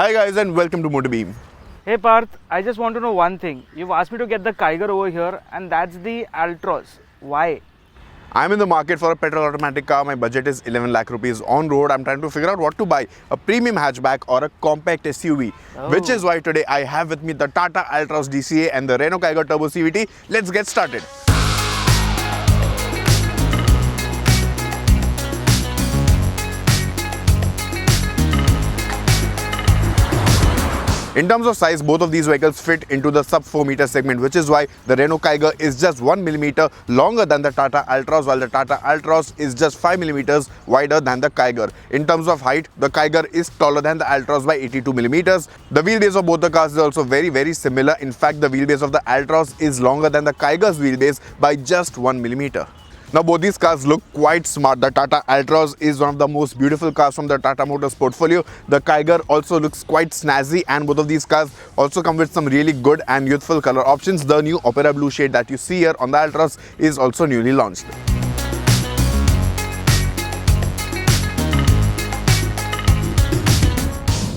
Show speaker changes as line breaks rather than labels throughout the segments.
Hi guys and welcome to MotorBeam.
Hey Parth, I just want to know one thing. You've asked me to get the Kiger over here and that's the Altroz. Why?
I'm in the market for a petrol automatic car. My budget is 11 lakh rupees on road. I'm trying to figure out what to buy, a premium hatchback or a compact SUV. Which is why today I have with me the Tata Altroz DCA and the Renault Kiger Turbo CVT. Let's get started. In terms of size, both of these vehicles fit into the sub 4 meter segment, which is why the Renault Kiger is just 1 millimeter longer than the Tata Altroz, while the Tata Altroz is just 5 millimeters wider than the Kiger. In terms of height, the Kiger is taller than the Altroz by 82 millimeters. The wheelbase of both the cars is also very similar. In fact, the wheelbase of the Altroz is longer than the Kiger's wheelbase by just 1 millimeter. Now both these cars look quite smart. The Tata Altroz is one of the most beautiful cars from the Tata Motors portfolio. The Kiger also looks quite snazzy, and both of these cars also come with some really good and youthful color options. The new Opera Blue shade that you see here on the Altroz is also newly launched.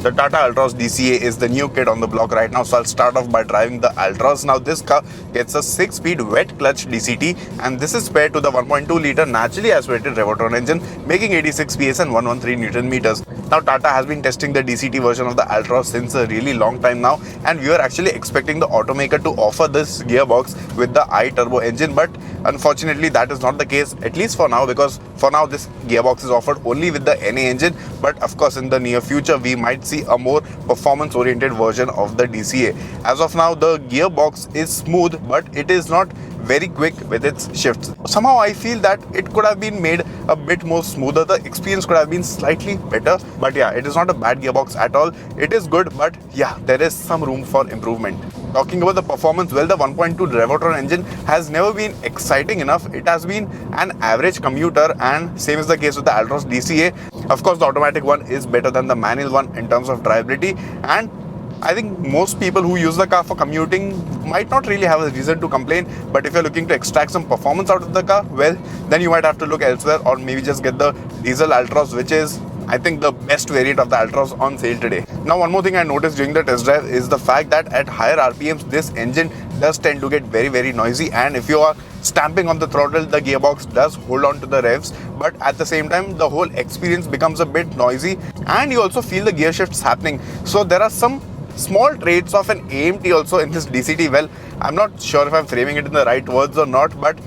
The Tata Altroz DCA is the new kid on the block right now, so I'll start off by driving the Altroz. Now this car gets a 6-speed wet clutch DCT, and this is paired to the 1.2-litre naturally aspirated Revoltron engine, making 86 PS and 113 Newton meters. Now Tata has been testing the DCT version of the Altroz since a really long time now, and we were actually expecting the automaker to offer this gearbox with the I-turbo engine, but unfortunately that is not the case, at least for now, because for now this gearbox is offered only with the NA engine. But of course in the near future we might see a more performance oriented version of the DCA. As of now the gearbox is smooth, but it is not very quick with its shifts. Somehow I feel that it could have been made a bit more smoother. The experience could have been slightly better, but yeah, it is not a bad gearbox at all. It is good, but yeah, there is some room for improvement. Talking about the performance, well, the 1.2 Revoltron engine has never been exciting enough. It has been an average commuter, and same is the case with the Altroz DCA. Of course, the automatic one is better than the manual one in terms of drivability, and I think most people who use the car for commuting might not really have a reason to complain. But if you're looking to extract some performance out of the car, well, then you might have to look elsewhere, or maybe just get the diesel Altroz, which is, I think, the best variant of the Altroz on sale today. Now, one more thing I noticed during the test drive is the fact that at higher RPMs, this engine does tend to get very noisy, and if you are stamping on the throttle, the gearbox does hold on to the revs, but at the same time the whole experience becomes a bit noisy, and you also feel the gear shifts happening. So there are some small traits of an AMT also in this DCT. Well, I'm not sure if I'm framing it in the right words or not, but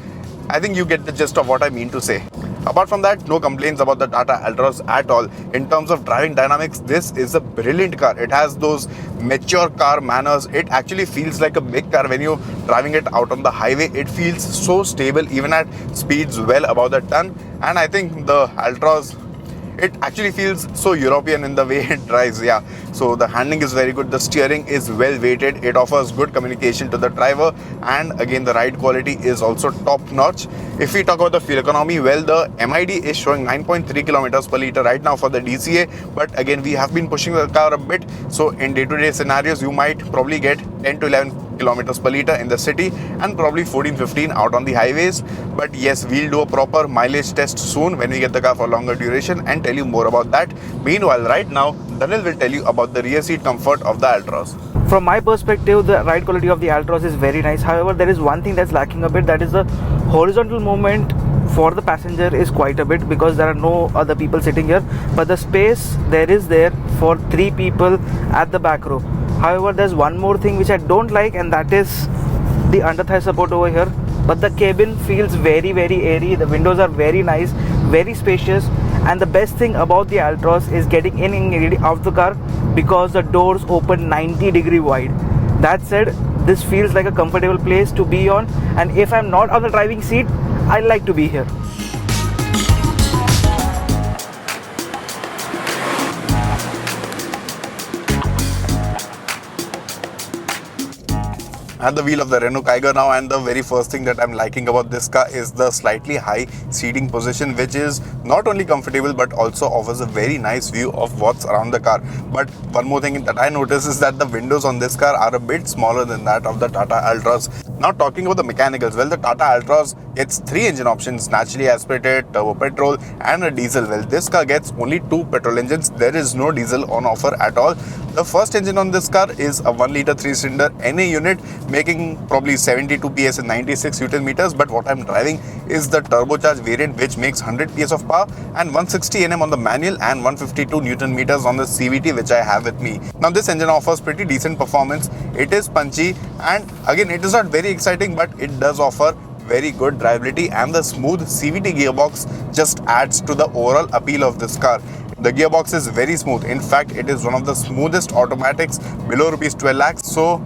I think you get the gist of what I mean to say. Apart from that, no complaints about the Tata Altroz at all. In terms of driving dynamics, this is a brilliant car. It has those mature car manners. It actually feels like a big car when you're driving it out on the highway. It feels so stable even at speeds well above the ton. And I think the Altroz, it actually feels so European in the way it drives. Yeah, so the handling is very good, the steering is well weighted, it offers good communication to the driver, and again the ride quality is also top notch. If we talk about the fuel economy, well, the MID is showing 9.3 kilometers per litre right now for the DCA, but again we have been pushing the car a bit, so in day-to-day scenarios you might probably get 10 to 11 kilometers per litre in the city and probably 14-15 out on the highways. But yes, we'll do a proper mileage test soon when we get the car for longer duration and tell you more about that. Meanwhile, right now Daniel will tell you about the rear seat comfort of the Altroz.
From my perspective, the ride quality of the Altroz is very nice. However, there is one thing that's lacking a bit, that is the horizontal movement for the passenger is quite a bit, because there are no other people sitting here, but the space there is there for 3 people at the back row. However, there's one more thing which I don't like, and that is the under thigh support over here. But the cabin feels very airy. The windows are very nice, very spacious, and the best thing about the Altroz is getting in and getting out of the car, because the doors open 90-degree wide. That said, this feels like a comfortable place to be on, and if I'm not on the driving seat, I like to be here.
at the wheel of the Renault Kiger now, and the very first thing that I'm liking about this car is the slightly high seating position, which is not only comfortable but also offers a very nice view of what's around the car. But one more thing that I noticed is that the windows on this car are a bit smaller than that of the Tata Altroz. Now talking about the mechanicals, well, the Tata Altroz gets 3 engine options: naturally aspirated, turbo petrol and a diesel. Well, this car gets only 2 petrol engines. There is no diesel on offer at all. The first engine on this car is a 1-litre 3-cylinder NA unit, making probably 72 PS and 96 Newton meters. But what I'm driving is the turbocharged variant, which makes 100 PS of power and 160 Nm on the manual and 152 Newton meters on the CVT, which I have with me. Now this engine offers pretty decent performance. It is punchy, and again, it is not very exciting, but it does offer very good drivability, and the smooth CVT gearbox just adds to the overall appeal of this car. The gearbox is very smooth. In fact, it is one of the smoothest automatics below ₹12 lakhs. So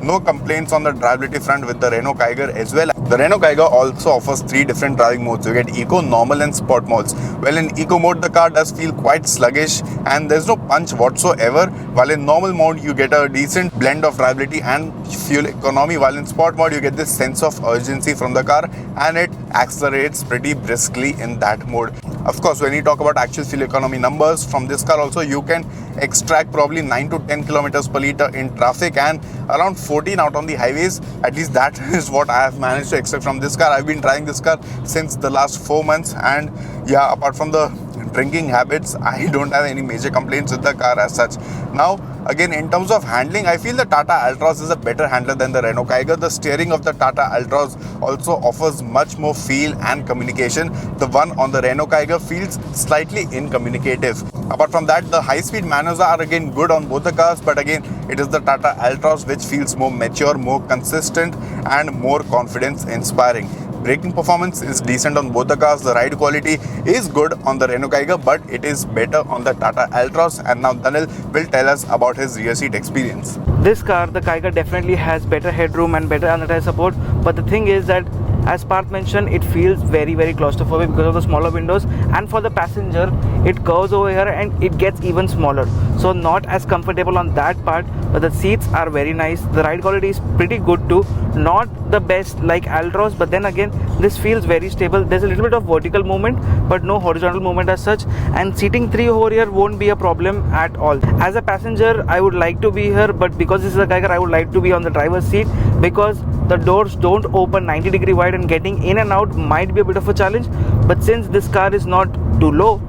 no complaints on the drivability front with the Renault Kiger as well. The Renault Kiger also offers 3 different driving modes. You get Eco, Normal and Sport modes. Well, in Eco mode, the car does feel quite sluggish and there's no punch whatsoever. While in Normal mode, you get a decent blend of drivability and fuel economy. While in Sport mode, you get this sense of urgency from the car and it accelerates pretty briskly in that mode. Of course, when you talk about actual fuel economy numbers from this car also, you can extract probably 9 to 10 kilometers per litre in traffic and around 14 out on the highways. At least that is what I have managed to extract from this car. I've been driving this car since the last 4 months, and yeah, apart from the drinking habits, I don't have any major complaints with the car as such. Now again, in terms of handling, I feel the Tata Altroz is a better handler than the Renault Kiger. The steering of the Tata Altroz also offers much more feel and communication. The one on the Renault Kiger feels slightly incommunicative. Apart from that, the high-speed manuals are again good on both the cars, but again, it is the Tata Altroz which feels more mature, more consistent and more confidence-inspiring. Braking performance is decent on both the cars. The ride quality is good on the Renault Kiger, but it is better on the Tata Altroz. And now Dhanil will tell us about his rear seat experience.
This car, the Kiger, definitely has better headroom and better under-tire support, but the thing is that, as Parth mentioned, it feels very claustrophobic because of the smaller windows, and for the passenger it curves over here and it gets even smaller, so not as comfortable on that part. But the seats are very nice. The ride quality is pretty good too, not the best like Altroz, but then again this feels very stable. There's a little bit of vertical movement but no horizontal movement as such, and seating 3 over here won't be a problem at all. As a passenger, I would like to be here, but because this is a Kiger, I would like to be on the driver's seat because the doors don't open 90-degree wide and getting in and out might be a bit of a challenge. But since this car is not too low,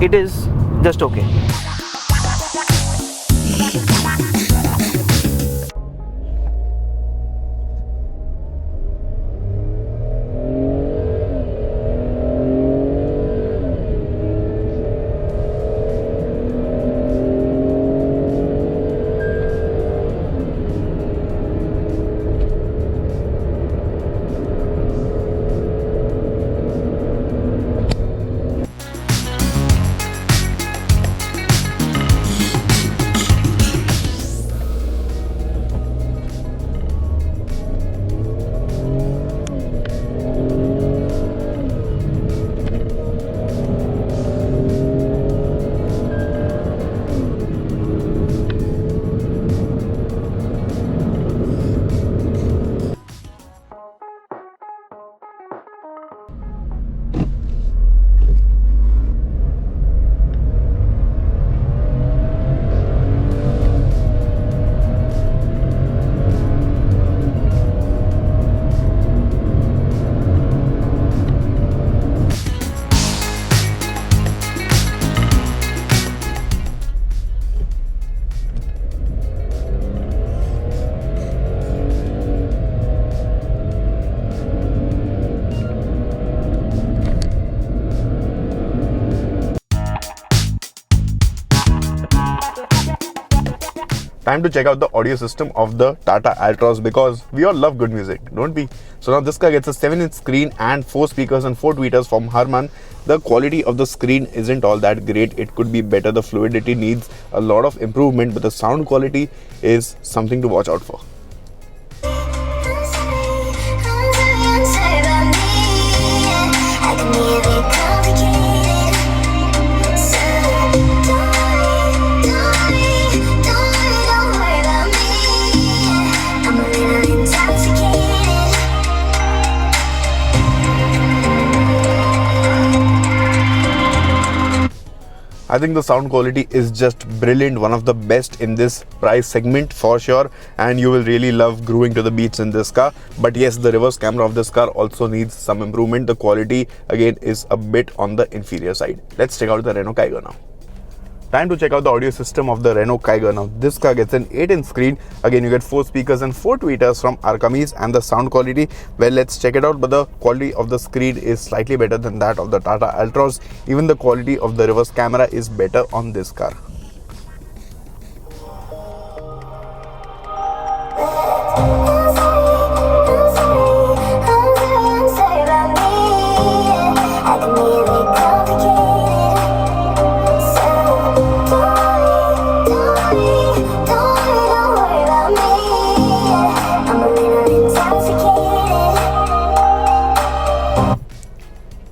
it is just okay.
Time to check out the audio system of the Tata Altroz, because we all love good music, don't we? So now this car gets a 7-inch screen and 4 speakers and 4 tweeters from Harman. The quality of the screen isn't all that great. It could be better. The fluidity needs a lot of improvement, but the sound quality is something to watch out for.
Don't worry about me. I'm a little
I think the sound quality is just brilliant, one of the best in this price segment for sure, and you will really love cruising to the beach in this car. But yes, the reverse camera of this car also needs some improvement. The quality again is a bit on the inferior side. Let's check out the Renault Kiger now. Time to check out the audio system of the Renault Kiger. Now this car gets an 8-inch screen. Again, you get 4 speakers and 4 tweeters from Arkamis, and the sound quality, well, let's check it out. But the quality of the screen is slightly better than that of the Tata Altroz. Even the quality of the reverse camera is better on this car.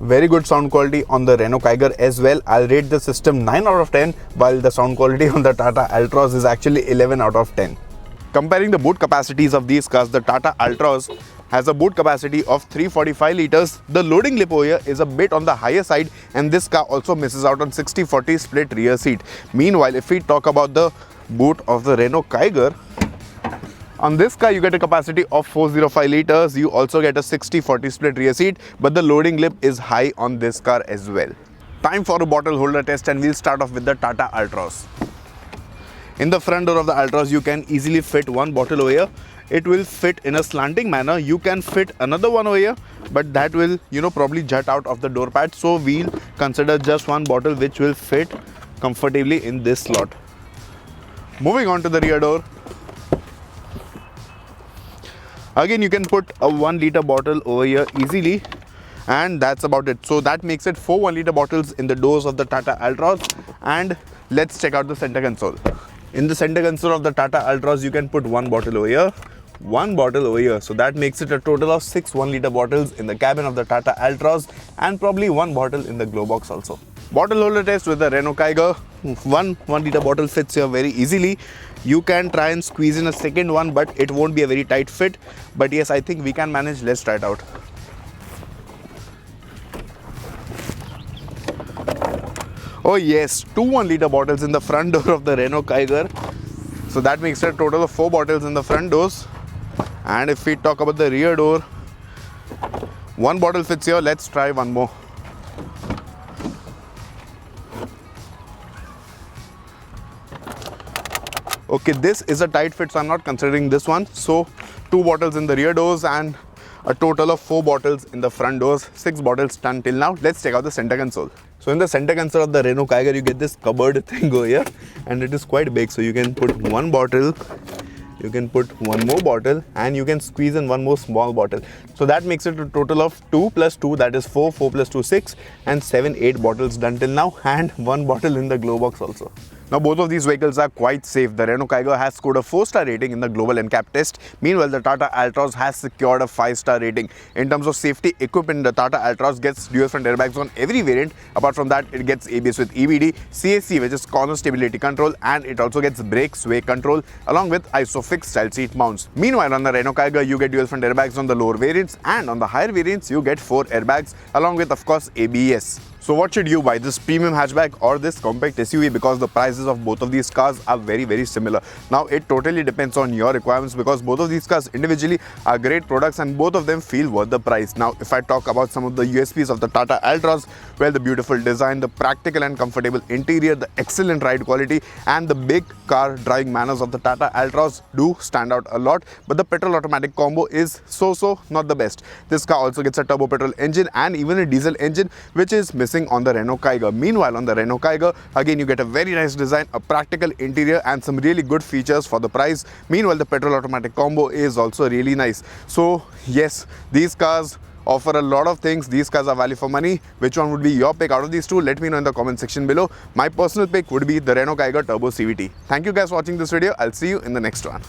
Very good sound quality on the Renault Kiger as well. I'll rate the system 9 out of 10, while the sound quality on the Tata Altroz is actually 11 out of 10. Comparing the boot capacities of these cars, the Tata Altroz has a boot capacity of 345 liters. The loading lip over here is a bit on the higher side, and this car also misses out on 60-40 split rear seat. Meanwhile, if we talk about the boot of the Renault Kiger, on this car you get a capacity of 405 liters. You also get a 60-40 split rear seat, but the loading lip is high on this car as well. Time for a bottle holder test, and we'll start off with the Tata Altroz. In the front door of the Altroz, you can easily fit one bottle over here. It will fit in a slanting manner. You can fit another one over here, but that will, probably jut out of the door pad. So we'll consider just one bottle which will fit comfortably in this slot. Moving on to the rear door. Again, you can put a 1 liter bottle over here easily, and that's about it. So that makes it 4 1 liter bottles in the doors of the Tata Altroz. And let's check out the center console. In the center console of the Tata Altroz, you can put 1 bottle over here, 1 bottle over here. So that makes it a total of 6 1 liter bottles in the cabin of the Tata Altroz, and probably 1 bottle in the glove box also. Bottle holder test with the Renault Kiger. 1 liter bottle fits here very easily. You can try and squeeze in a second one, but it won't be a very tight fit. But yes, I think we can manage. Let's try it out. Oh yes, 2 1 liter bottles in the front door of the Renault Kiger. So that makes it a total of 4 bottles in the front doors. And if we talk about the rear door, 1 bottle fits here. Let's try one more. Okay, this is a tight fit, so I'm not considering this one. So 2 bottles in the rear doors and a total of 4 bottles in the front doors. 6 bottles done till now. Let's check out the center console. So in the center console of the Renault Kiger, you get this cupboard thing over here, and it is quite big. So you can put 1 bottle, you can put 1 more bottle, and you can squeeze in 1 more small bottle. So that makes it a total of 2 plus 2, that is 4, 4 plus 2, 6, and 7, 8 bottles done till now, and 1 bottle in the glove box also. Now both of these vehicles are quite safe. The Renault Kiger has scored a 4-star rating in the global NCAP test. Meanwhile, the Tata Altroz has secured a 5-star rating. In terms of safety equipment, the Tata Altroz gets dual front airbags on every variant. Apart from that, it gets ABS with EBD, CSC, which is corner stability control, and it also gets brake sway control along with ISOFIX style seat mounts. Meanwhile, on the Renault Kiger, you get dual front airbags on the lower variants, and on the higher variants, you get 4 airbags along with, of course, ABS. So what should you buy, this premium hatchback or this compact SUV? Because the prices of both of these cars are very similar. Now it totally depends on your requirements, because both of these cars individually are great products and both of them feel worth the price. Now if I talk about some of the USPs of the Tata Altroz, well, the beautiful design, the practical and comfortable interior, the excellent ride quality, and the big car driving manners of the Tata Altroz do stand out a lot. But the petrol automatic combo is so not the best. This car also gets a turbo petrol engine and even a diesel engine, which is missing on the Renault Kiger. Meanwhile, on the Renault Kiger, again you get a very nice design, a practical interior, and some really good features for the price. Meanwhile, the petrol automatic combo is also really nice. So yes, these cars offer a lot of things. These cars are value for money. Which one would be your pick out of these two? Let me know in the comment section below. My personal pick would be the Renault Kiger Turbo CVT. Thank you guys for watching this video. I'll see you in the next one.